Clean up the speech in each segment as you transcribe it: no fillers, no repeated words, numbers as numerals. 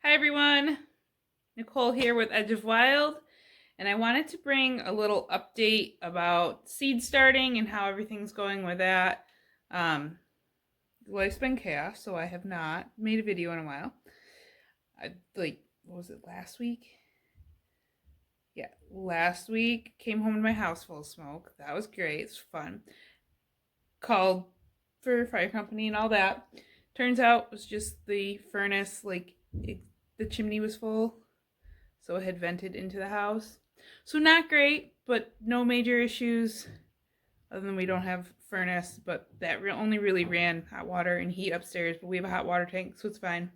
Hi everyone, Nicole here with Edge of Wild, and I wanted to bring a little update about seed starting and how everything's going with that. Life's been chaos, so I have not made a video in a while. What was it, last week? Yeah, last week came home to my house full of smoke. That was great, it's fun. Called for fire company and all that. Turns out it was just the furnace, the chimney was full, so it had vented into the house. So not great, but no major issues other than we don't have furnace, but that only really ran hot water and heat upstairs, but we have a hot water tank, so it's fine.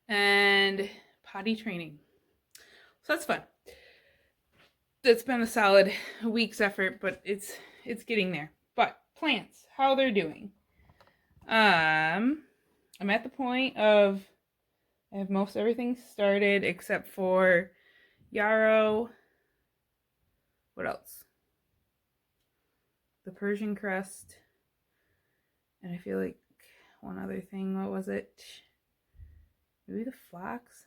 And potty training. So that's fun. It's been a solid week's effort, but it's getting there. But plants, how they're doing. I'm at the point of I have most everything started except for yarrow. What else? The Persian crest. And I feel like one other thing. What was it? Maybe the phlox?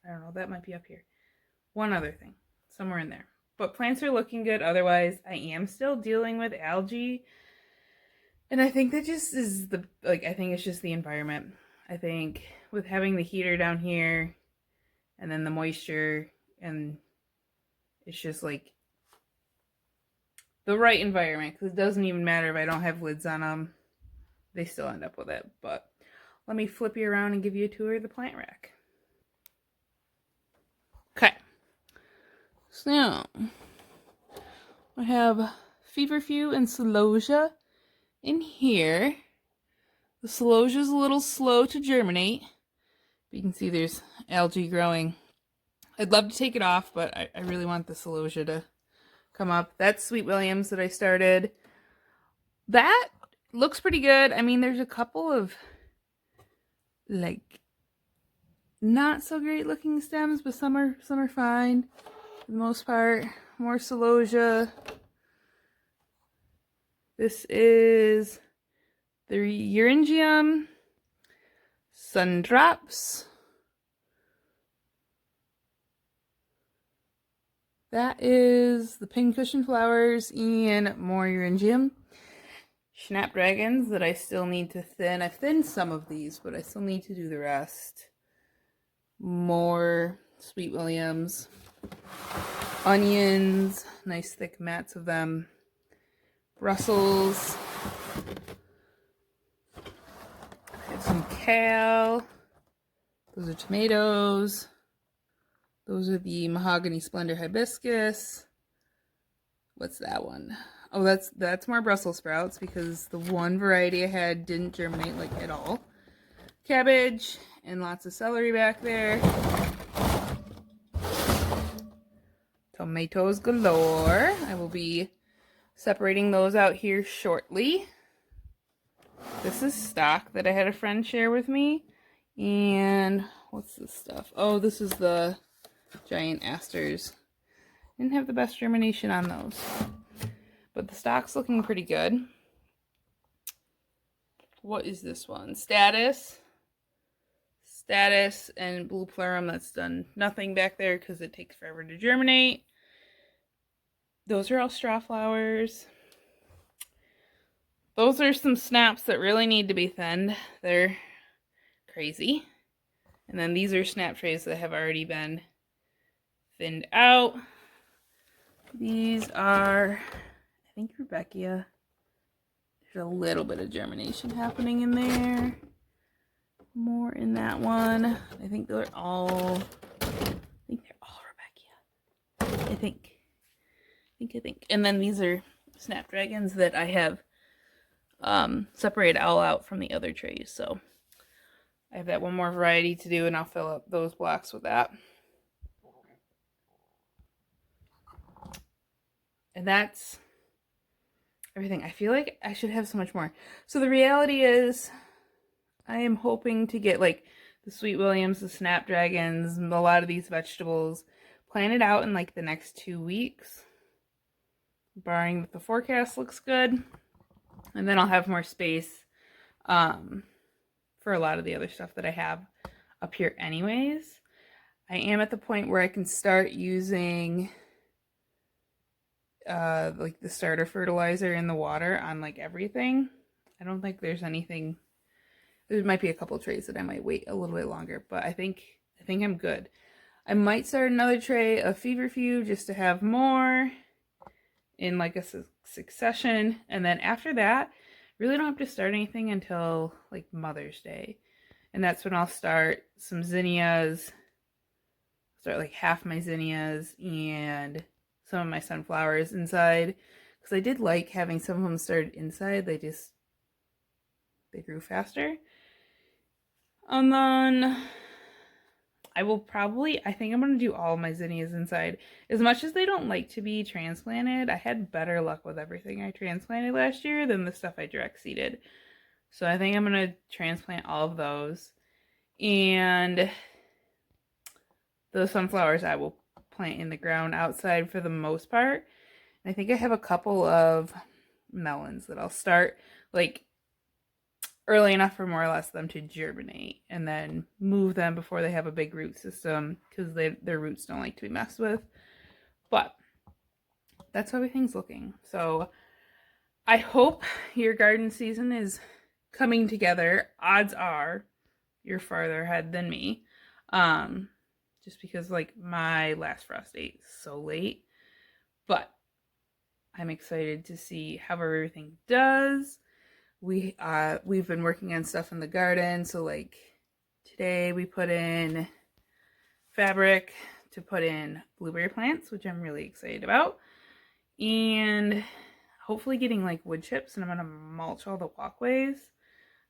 I don't know. That might be up here. One other thing. Somewhere in there. But plants are looking good. Otherwise, I am still dealing with algae. And I think that just is I think it's just the environment. I think with having the heater down here and then the moisture, and it's just like the right environment, because it doesn't even matter if I don't have lids on them. They still end up with it. But let me flip you around and give you a tour of the plant rack. Okay. So I have feverfew and celosia in here. The celosia is a little slow to germinate. But you can see there's algae growing. I'd love to take it off, but I really want the celosia to come up. That's Sweet Williams that I started. That looks pretty good. I mean, there's a couple of not so great looking stems, but some are fine for the most part. More celosia. This is the Euryngum, Sundrops. That is the pincushion flowers and more Euryngum. Snapdragons that I still need to thin. I've thinned some of these, but I still need to do the rest. More Sweet Williams. Onions. Nice thick mats of them. Brussels. I have some kale. Those are tomatoes. Those are the Mahogany Splendor Hibiscus. What's that one? Oh, that's more Brussels sprouts, because the one variety I had didn't germinate at all. Cabbage and lots of celery back there. Tomatoes galore. I will be separating those out here shortly. This is stock that I had a friend share with me. And what's this stuff? Oh, this is the giant asters. Didn't have the best germination on those. But the stock's looking pretty good. What is this one? Status and Blue Plerum. That's done nothing back there because it takes forever to germinate. Those are all straw flowers. Those are some snaps that really need to be thinned. They're crazy. And then these are snap trays that have already been thinned out. These are, I think, Rebecca. There's a little bit of germination happening in there. More in that one. I think they're all Rebecca. I think. And then these are snapdragons that I have separated all out from the other trays. So I have that one more variety to do, and I'll fill up those blocks with that. And that's everything. I feel like I should have so much more. So the reality is, I am hoping to get the Sweet Williams, the Snapdragons, a lot of these vegetables planted out in the next 2 weeks, barring that the forecast looks good. And then I'll have more space for a lot of the other stuff that I have. up here anyways. I am at the point where I can start using like the starter fertilizer in the water on like everything. I don't think there's anything. There might be a couple trays that I might wait a little bit longer, but I think I'm good. I might start another tray of feverfew just to have more in like a succession, and then after that, really don't have to start anything until like Mother's Day, and that's when I'll start some zinnias. Start like half my zinnias and some of my sunflowers inside, because I did like having some of them started inside. They grew faster. And then I think I'm going to do all my zinnias inside. As much as they don't like to be transplanted, I had better luck with everything I transplanted last year than the stuff I direct seeded. So I think I'm going to transplant all of those. And the sunflowers I will plant in the ground outside for the most part. And I think I have a couple of melons that I'll start like early enough for more or less them to germinate, and then move them before they have a big root system, because their roots don't like to be messed with. But that's how everything's looking. So I hope your garden season is coming together. Odds are you're farther ahead than me. Just because like my last frost date is so late. But I'm excited to see how everything does. We've been working on stuff in the garden, so like today we put in fabric to put in blueberry plants, which I'm really excited about, and hopefully getting like wood chips, and I'm gonna mulch all the walkways.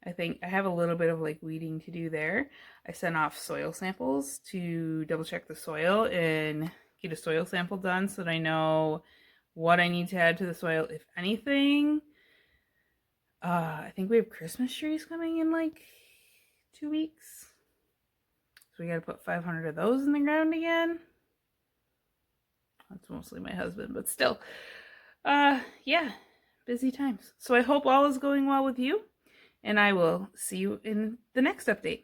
I think I have a little bit of like weeding to do there. I sent off soil samples to double check the soil and get a soil sample done so that I know what I need to add to the soil, if anything. I think we have Christmas trees coming in like 2 weeks. So we gotta put 500 of those in the ground again. That's mostly my husband, but still. Yeah, busy times. So I hope all is going well with you, and I will see you in the next update.